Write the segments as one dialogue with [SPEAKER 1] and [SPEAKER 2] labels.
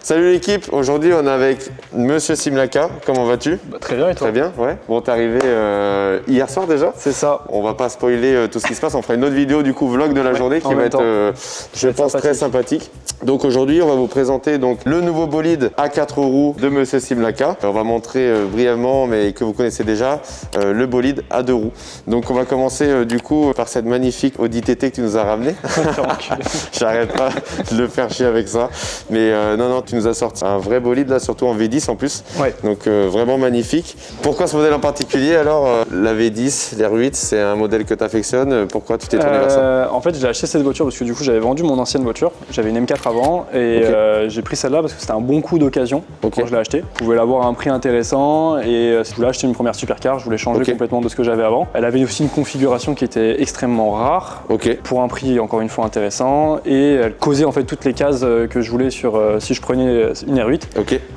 [SPEAKER 1] Salut l'équipe, aujourd'hui on est avec Monsieur Simlaka, comment vas-tu?
[SPEAKER 2] Très bien et toi?
[SPEAKER 1] Très bien, ouais. Bon, t'es arrivé hier soir déjà?
[SPEAKER 2] C'est ça.
[SPEAKER 1] On va pas spoiler tout ce qui se passe, on fera une autre vidéo du coup vlog de la journée qui va être, je pense, très sympathique. Donc aujourd'hui on va vous présenter donc, le nouveau bolide à 4 roues de Monsieur Simlaka. On va montrer brièvement, mais que vous connaissez déjà, le bolide à 2 roues. Donc on va commencer du coup par cette magnifique Audi TT que tu nous as ramené. J'arrête pas de le faire chier avec ça. Mais non, tu nous as sorti un vrai bolide là, surtout en V10 en plus.
[SPEAKER 2] Ouais.
[SPEAKER 1] Donc vraiment magnifique. Pourquoi ce modèle en particulier alors? La V10, l'R8, c'est un modèle que tu affectionnes. Pourquoi tu t'es tourné vers ça?
[SPEAKER 2] En fait, j'ai acheté cette voiture parce que du coup, j'avais vendu mon ancienne voiture. J'avais une M4 avant et j'ai pris celle-là parce que c'était un bon coup d'occasion quand je l'ai acheté. Je pouvais l'avoir à un prix intéressant et si je voulais acheter une première supercar, je voulais changer complètement de ce que j'avais avant. Elle avait aussi une configuration qui était extrêmement rare pour un prix encore une fois intéressant et elle causait en fait toutes les cases que je voulais sur si je prenais une R8.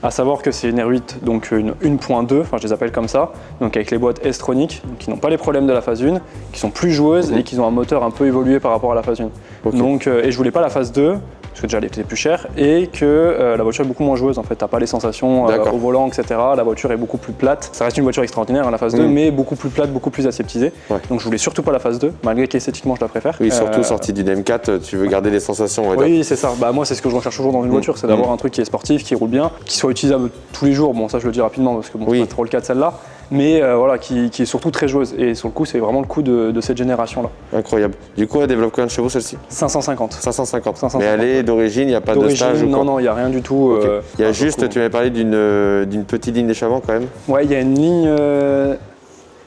[SPEAKER 2] À savoir que c'est une R8 donc une 1.2, enfin je les appelle comme ça, donc avec les boîtes S-Tronic qui n'ont pas les problèmes de la phase 1, qui sont plus joueuses et qui ont un moteur un peu évolué par rapport à la phase 1. Donc et je voulais pas la phase 2 parce que déjà elle était plus chère et que la voiture est beaucoup moins joueuse en fait, t'as pas les sensations au volant etc. La voiture est beaucoup plus plate, ça reste une voiture extraordinaire la phase 2 mais beaucoup plus plate, beaucoup plus aseptisée. Donc je voulais surtout pas la phase 2 malgré qu'esthétiquement je la préfère.
[SPEAKER 1] Oui, surtout sortie d'une M4, tu veux garder les sensations.
[SPEAKER 2] Oui c'est ça, bah moi c'est ce que je recherche toujours dans une voiture, c'est d'avoir un truc qui est sportif, qui roule bien, qui soit utilisable tous les jours, bon ça je le dis rapidement parce que bon, c'est pas trop le cas de celle-là. Mais voilà, qui est surtout très joueuse. Et sur le coup, c'est vraiment le coup de cette génération-là.
[SPEAKER 1] Incroyable. Du coup, elle développe combien de chevaux celle-ci?
[SPEAKER 2] 550. 550.
[SPEAKER 1] Mais elle est d'origine, il n'y a pas de stage ou quoi?
[SPEAKER 2] Non, il n'y a rien du tout.
[SPEAKER 1] Il y a juste, tu m'avais parlé d'une petite ligne d'échappement quand même?
[SPEAKER 2] Ouais, il y a une ligne...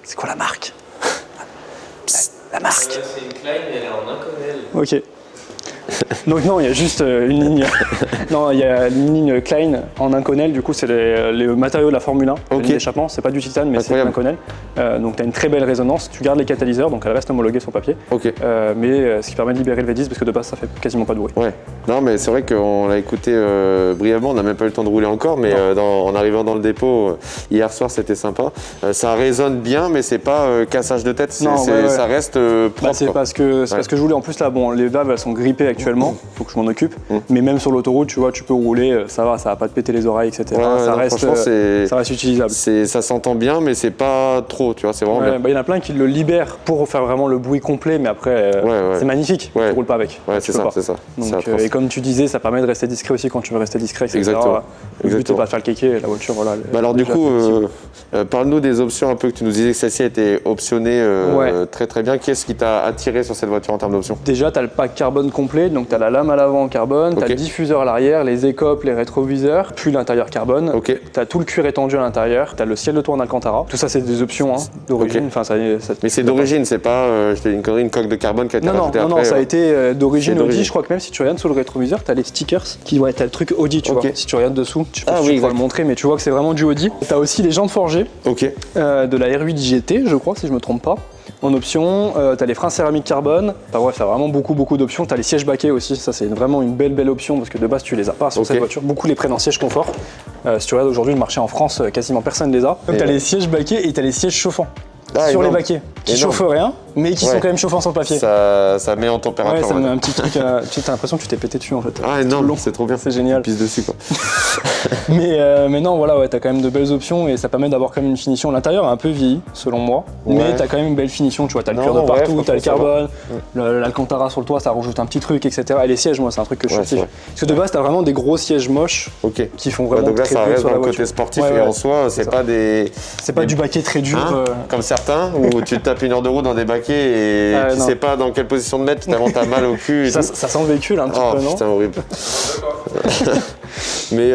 [SPEAKER 2] C'est quoi la marque? La marque.
[SPEAKER 3] C'est une Klein et elle est en Inconel.
[SPEAKER 2] Ok. Donc non, il y a juste une ligne. Non, il y a une ligne Klein en Inconel. Du coup, c'est les matériaux de la Formule 1. La ligne d'échappement, c'est pas du titane, mais c'est Inconel. Donc, tu as une très belle résonance. Tu gardes les catalyseurs, donc elle reste homologuée sur papier. Mais ce qui permet de libérer le V10 parce que de base, ça fait quasiment pas de bruit.
[SPEAKER 1] Ouais. Non, mais c'est vrai qu'on l'a écouté brièvement. On n'a même pas eu le temps de rouler encore, mais en arrivant dans le dépôt hier soir, c'était sympa. Ça résonne bien, mais c'est pas cassage de tête. Ça reste propre.
[SPEAKER 2] C'est parce que je voulais. En plus là, bon, les valves elles sont grippées actuellement. Faut que je m'en occupe. Mais même sur l'autoroute, tu vois, tu peux rouler, ça va pas te péter les oreilles, etc. Ça reste utilisable.
[SPEAKER 1] Ça s'entend bien, mais c'est pas trop, tu vois, c'est vraiment bien.
[SPEAKER 2] Il y en a plein qui le libèrent pour faire vraiment le bruit complet, mais après, c'est magnifique. Tu roules pas avec.
[SPEAKER 1] Ouais, c'est ça.
[SPEAKER 2] Donc, et comme tu disais, ça permet de rester discret aussi quand tu veux rester discret, etc.
[SPEAKER 1] Exactement.
[SPEAKER 2] Le but c'est pas de faire le kéké, la voiture, voilà.
[SPEAKER 1] Alors du coup, parle-nous des options un peu que tu nous disais que celle-ci était optionnée très très bien. Qu'est-ce qui t'a attiré sur cette voiture en termes d'options?
[SPEAKER 2] Déjà, tu as le pack carbone complet, donc tu as la lame à l'avant en carbone, tu as le diffuseur à l'arrière, les écopes, les rétroviseurs, puis l'intérieur carbone. Tu as tout le cuir étendu à l'intérieur, tu as le ciel de tour en Alcantara. Tout ça, c'est des options d'origine.
[SPEAKER 1] Mais c'est d'origine, c'est pas, je te dis une connerie, une coque de carbone qui a été rajoutée après.
[SPEAKER 2] Non, ça a été d'origine Audi. Je crois que même si tu regardes sous le rétroviseur, tu as les stickers qui vont être le truc Audi, tu vois. Si tu regardes dessous, je sais pas si tu pourras le montrer, mais tu vois que c'est vraiment du Audi. Tu as aussi les jantes forgées de la R8 GT, je crois, si je me trompe pas. En option, tu as les freins céramique carbone. Enfin, bref, tu as vraiment beaucoup d'options. Tu as les sièges baquets aussi. Ça, c'est vraiment une belle option parce que de base, tu les as pas sur cette voiture. Beaucoup les prennent en siège confort. Si tu regardes aujourd'hui le marché en France, quasiment personne ne les a. Donc, tu as les sièges baquets et tu as les sièges chauffants. Sur les baquets, qui chauffent rien, mais qui sont quand même chauffants sur le papier.
[SPEAKER 1] Ça met en température.
[SPEAKER 2] Ouais, ça met un petit truc. Tu as l'impression que tu t'es pété dessus en fait.
[SPEAKER 1] Ah non, c'est trop bien.
[SPEAKER 2] C'est génial.
[SPEAKER 1] Tu pisses dessus quoi.
[SPEAKER 2] mais non, voilà, t'as quand même de belles options et ça permet d'avoir quand même une finition. L'intérieur est un peu vieilli, selon moi, mais t'as quand même une belle finition. Tu vois, t'as le cuir de partout, t'as le carbone, l'Alcantara sur le toit, ça rajoute un petit truc, etc. Et les sièges, moi, c'est un truc que je kiffe. Parce que de base, t'as vraiment des gros sièges moches qui font vraiment
[SPEAKER 1] donc là,
[SPEAKER 2] très
[SPEAKER 1] ça
[SPEAKER 2] bien
[SPEAKER 1] reste
[SPEAKER 2] sur
[SPEAKER 1] dans
[SPEAKER 2] la
[SPEAKER 1] le côté sportif et en soi, c'est pas des.
[SPEAKER 2] C'est pas du baquet très dur.
[SPEAKER 1] Comme certains, où tu tapes une heure de route dans des baquets et tu sais pas dans quelle position te mettre, tellement t'as mal au cul.
[SPEAKER 2] Ça sent le véhicule un petit peu, non?
[SPEAKER 1] Putain, horrible. mais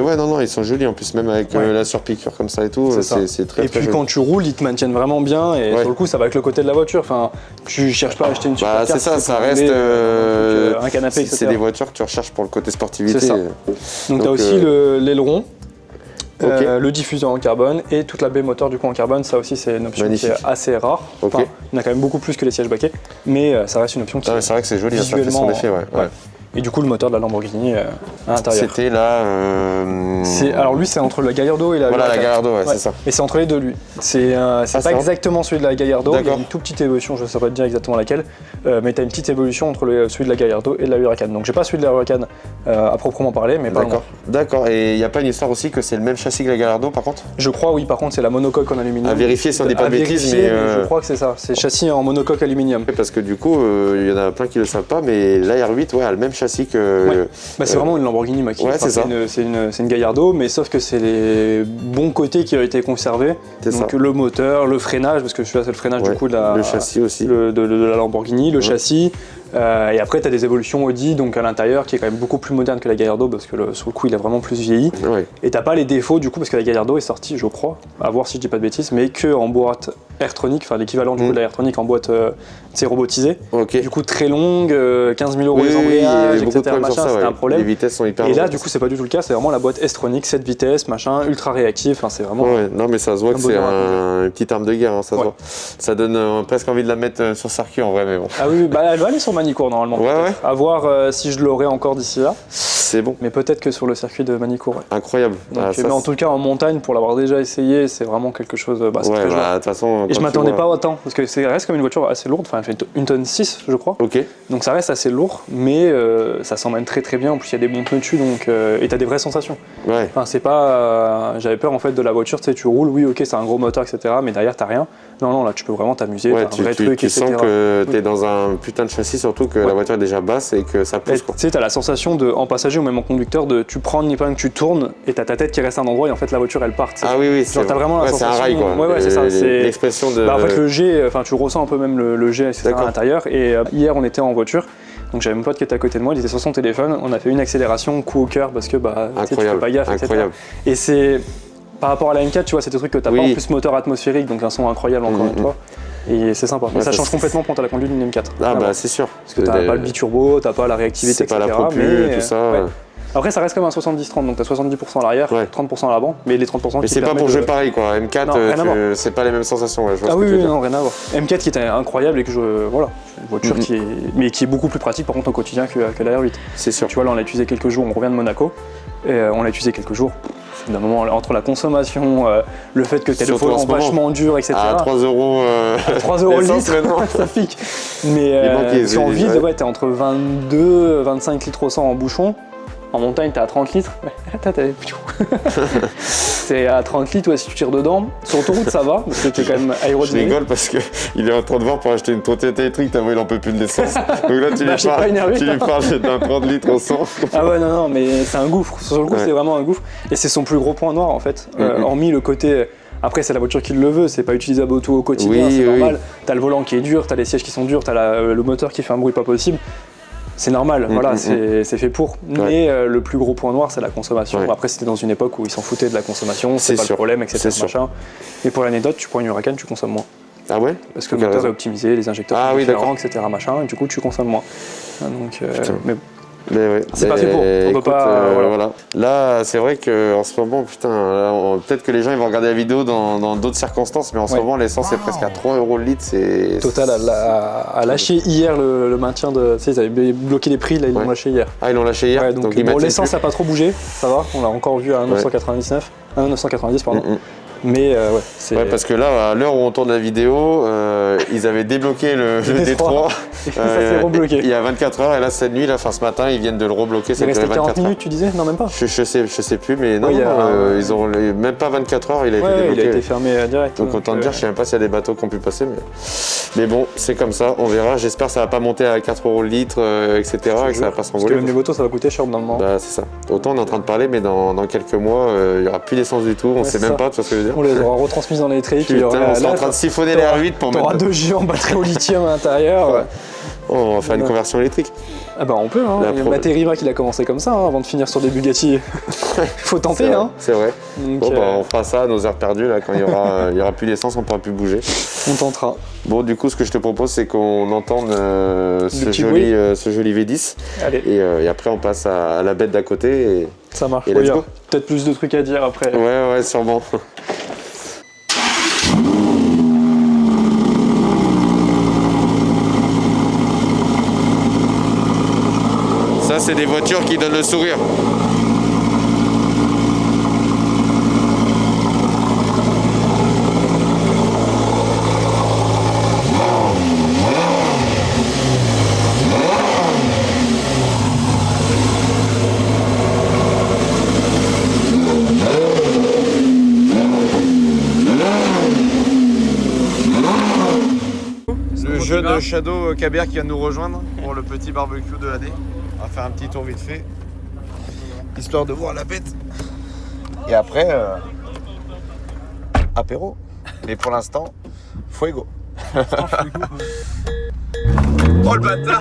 [SPEAKER 1] ouais, non, ils sont jolis en plus, même avec la surpiqûre comme ça et tout, c'est très.
[SPEAKER 2] Et puis quand tu roules, ils te maintiennent vraiment bien et sur le coup, ça va avec le côté de la voiture. Enfin, tu cherches pas à acheter une supercar.
[SPEAKER 1] C'est ça reste
[SPEAKER 2] un canapé, etc.
[SPEAKER 1] C'est des voitures que tu recherches pour le côté sportivité.
[SPEAKER 2] C'est ça. Donc t'as aussi l'aileron. Le diffuseur en carbone et toute la baie moteur du coup en carbone, ça aussi c'est une option qui est assez rare. Enfin, il y en a quand même beaucoup plus que les sièges baquets, mais ça reste une option qui
[SPEAKER 1] c'est vrai que c'est joli,
[SPEAKER 2] visuellement,
[SPEAKER 1] ça fait son effet,
[SPEAKER 2] Et du coup, le moteur de la Lamborghini à l'intérieur.
[SPEAKER 1] C'était là.
[SPEAKER 2] Alors lui, c'est entre la Gallardo et la
[SPEAKER 1] Voilà,
[SPEAKER 2] Huracan.
[SPEAKER 1] la Gallardo, ouais, c'est ça.
[SPEAKER 2] Et c'est entre les deux, lui. C'est pas exactement celui de la Gallardo, il y a une toute petite évolution, je ne saurais pas te dire exactement laquelle, mais tu as une petite évolution entre celui de la Gallardo et de la Huracan. Donc j'ai pas celui de la Huracan à proprement parler, mais pas loin.
[SPEAKER 1] D'accord, et il n'y a pas une histoire aussi que c'est le même châssis que la Gallardo par contre?
[SPEAKER 2] Je crois, oui, par contre, c'est la monocoque en aluminium.
[SPEAKER 1] À vérifier si on dit pas de bêtises, mais.
[SPEAKER 2] Je crois que c'est ça, c'est châssis en monocoque aluminium.
[SPEAKER 1] Parce que du coup, il y en a plein qui le savent pas, mais la R8 a le même châssis que.
[SPEAKER 2] Ouais. Bah, c'est vraiment une Lamborghini, moi, c'est une Gallardo, mais sauf que c'est les bons côtés qui ont été conservés. Donc le moteur, le freinage, parce que celui-là c'est le freinage du coup de
[SPEAKER 1] le châssis aussi.
[SPEAKER 2] de la Lamborghini, le châssis. Et après, tu as des évolutions Audi donc à l'intérieur qui est quand même beaucoup plus moderne que la Gallardo parce que sur le coup, il a vraiment plus vieilli.
[SPEAKER 1] Ouais.
[SPEAKER 2] Et t'as pas les défauts du coup parce que la Gallardo est sortie, je crois, à voir si je dis pas de bêtises, mais que en boîte Airtronic, enfin l'équivalent du coup de la Airtronic en boîte robotisée.
[SPEAKER 1] Okay.
[SPEAKER 2] Du coup, très longue, 15 000 € les embrayages, etc. C'était un problème.
[SPEAKER 1] Les vitesses sont hyper.
[SPEAKER 2] Et là, du coup, c'est pas du tout le cas, c'est vraiment la boîte S-Tronic, 7 vitesses, machin, ultra réactif, enfin, c'est vraiment.
[SPEAKER 1] Ouais, non, mais ça se voit que c'est une petite arme de guerre, hein, ça se voit. Ça donne presque envie de la mettre sur circuit en vrai, mais bon.
[SPEAKER 2] Ah oui, bah elle va aller sur Manicourt normalement.
[SPEAKER 1] Ouais.
[SPEAKER 2] À voir si je l'aurai encore d'ici là.
[SPEAKER 1] C'est bon.
[SPEAKER 2] Mais peut-être que sur le circuit de Manicourt. Ouais.
[SPEAKER 1] Incroyable.
[SPEAKER 2] Donc, mais en tout cas, en montagne, pour l'avoir déjà essayé, c'est vraiment quelque chose. Bah, c'est très
[SPEAKER 1] de toute façon.
[SPEAKER 2] Et je m'attendais pas autant, parce que ça reste comme une voiture assez lourde, enfin, elle fait 1,6 tonne, je crois.
[SPEAKER 1] Ok.
[SPEAKER 2] Donc ça reste assez lourd, mais ça s'emmène très très bien. En plus, il y a des bons pneus dessus, donc, et t'as des vraies sensations.
[SPEAKER 1] Ouais.
[SPEAKER 2] Enfin, c'est pas. J'avais peur en fait de la voiture, tu sais, tu roules, oui, ok, c'est un gros moteur, etc., mais derrière, t'as rien. Non, là, tu peux vraiment t'amuser, t'as un vrai truc,
[SPEAKER 1] tu
[SPEAKER 2] etc.
[SPEAKER 1] sens que t'es dans un putain de châssis, surtout que la voiture est déjà basse et que ça pousse.
[SPEAKER 2] Tu sais, t'as la sensation en passager ou même en conducteur tu prends une épingle, tu tournes et t'as ta tête qui reste à un endroit et en fait la voiture elle part.
[SPEAKER 1] Ah oui,
[SPEAKER 2] genre t'as vraiment la sensation.
[SPEAKER 1] C'est un rail quoi.
[SPEAKER 2] Ouais, c'est ça.
[SPEAKER 1] L'expression de.
[SPEAKER 2] Bah, en fait, le G, enfin, tu ressens un peu même le G, etc. à l'intérieur. Et hier, on était en voiture. Donc j'avais mon pote qui était à côté de moi, il était sur son téléphone. On a fait une accélération, coup au cœur parce que tu fais pas gaffe, etc. Et c'est. Par rapport à la M4, tu vois, c'est des trucs que t'as pas en plus moteur atmosphérique, donc un son incroyable encore une fois. Et c'est sympa. Mais ça change complètement quand t'as la conduite d'une M4.
[SPEAKER 1] Ah bah c'est sûr.
[SPEAKER 2] Parce que t'as pas le biturbo, t'as pas la réactivité, etc.
[SPEAKER 1] C'est pas la propulsion, tout ça. Ouais.
[SPEAKER 2] Après, ça reste comme un 70-30, donc t'as 70% à l'arrière, 30% à l'avant, mais les 30%
[SPEAKER 1] mais c'est pas pour jouer pareil quoi. M4, c'est pas les mêmes sensations. Ouais,
[SPEAKER 2] non, rien à voir. M4 qui était incroyable et que voilà, une voiture qui est beaucoup plus pratique par contre au quotidien que la R8.
[SPEAKER 1] C'est sûr.
[SPEAKER 2] Tu vois, là on l'a utilisé quelques jours, on revient de Monaco, et on l'a utilisé quelques jours. D'un moment, entre la consommation, le fait que tu aies le volant vachement dur, etc.
[SPEAKER 1] À 3 €.
[SPEAKER 2] 3 € le litre, ça pique. Mais en ville, t'es entre 22 25 litres au 100 en bouchon. En montagne, t'es à 30 litres. C'est à 30 litres, si tu tires dedans. Sur autoroute, ça va, parce que t'es quand même aérodynamique.
[SPEAKER 1] Je rigole parce qu'il est en train de voir pour acheter une trottinette électrique, t'as vu, il en peut plus de l'essence. Donc là, tu lui parles d'un 30 litres au 100.
[SPEAKER 2] Ah ouais, non, mais c'est un gouffre. Sur le coup, c'est vraiment un gouffre. Et c'est son plus gros point noir, en fait. Hormis le côté. Après, c'est la voiture qui le veut, c'est pas utilisable au quotidien, c'est normal. T'as le volant qui est dur, t'as les sièges qui sont durs, t'as le moteur qui fait un bruit pas possible. C'est normal, voilà, c'est fait pour. Mais le plus gros point noir, c'est la consommation. Après, c'était dans une époque où ils s'en foutaient de la consommation, c'est pas le problème, etc. Machin. Et pour l'anecdote, tu prends une Huracan, tu consommes moins.
[SPEAKER 1] Ah ouais?
[SPEAKER 2] Parce que le moteur est optimisé, les injecteurs sont différents, etc. Machin, et du coup, tu consommes moins. Donc,
[SPEAKER 1] mais ouais.
[SPEAKER 2] C'est pas fait pour. On peut pas.
[SPEAKER 1] Voilà. Là, c'est vrai qu'en ce moment, peut-être que les gens ils vont regarder la vidéo dans d'autres circonstances, mais en ce moment, l'essence est presque à 3 € le litre. C'est
[SPEAKER 2] Total a lâché hier le maintien de. Tu sais, ils avaient bloqué les prix, là, ils l'ont lâché hier.
[SPEAKER 1] Ah, ils l'ont lâché hier.
[SPEAKER 2] Donc l'essence n'a pas trop bougé, ça va. On l'a encore vu à 990, pardon. Mais
[SPEAKER 1] parce que là, à l'heure où on tourne la vidéo, ils avaient débloqué le Détroit.
[SPEAKER 2] Ça s'est rebloqué.
[SPEAKER 1] Il y a 24 heures, et là, cette nuit, ce matin, ils viennent de le rebloquer.
[SPEAKER 2] Il restait 40 minutes, tu disais? Non, même pas.
[SPEAKER 1] Je sais plus, mais non, ils ont même pas 24 heures, il a été débloqué.
[SPEAKER 2] Il a été fermé direct.
[SPEAKER 1] Donc autant te dire, je sais même pas s'il y a des bateaux qui ont pu passer. Mais bon, c'est comme ça, on verra. J'espère que ça va pas monter à 4 € le litre, etc. et que ça va pas s'envoler.
[SPEAKER 2] Parce que les motos, ça va coûter cher normalement.
[SPEAKER 1] Bah, c'est ça. Autant on est en train de parler, mais dans quelques mois, il n'y aura plus d'essence du tout. On sait même pas, tu vois ce que je veux dire.
[SPEAKER 2] On les aura retransmises dans l'électrique.
[SPEAKER 1] Putain, on est en train de siphonner les R8 pour mettre.
[SPEAKER 2] T'auras 2 G en batterie au lithium à l'intérieur.
[SPEAKER 1] Oh, on va faire une conversion électrique.
[SPEAKER 2] Ah bah on peut, hein. Il y a Maté Riva qui a commencé comme ça, avant de finir sur des Bugatti. Faut tenter, hein.
[SPEAKER 1] C'est vrai. Donc, on fera ça à nos heures perdues, là, quand il y aura plus d'essence, on pourra plus bouger.
[SPEAKER 2] On tentera.
[SPEAKER 1] Bon, du coup, ce que je te propose, c'est qu'on entende ce joli V10.
[SPEAKER 2] Allez.
[SPEAKER 1] Et après, on passe à la bête d'à côté.
[SPEAKER 2] Ça marche.
[SPEAKER 1] Et let's go.
[SPEAKER 2] Peut-être plus de trucs à dire après.
[SPEAKER 1] Ouais, sûrement. Ça, c'est des voitures qui donnent le sourire. Le jeune Shadow Kabert qui vient de nous rejoindre pour le petit barbecue de l'année. On va faire un petit tour vite fait, histoire de voir la bête. Et après, apéro. Mais pour l'instant, fuego. Oh le bâtard.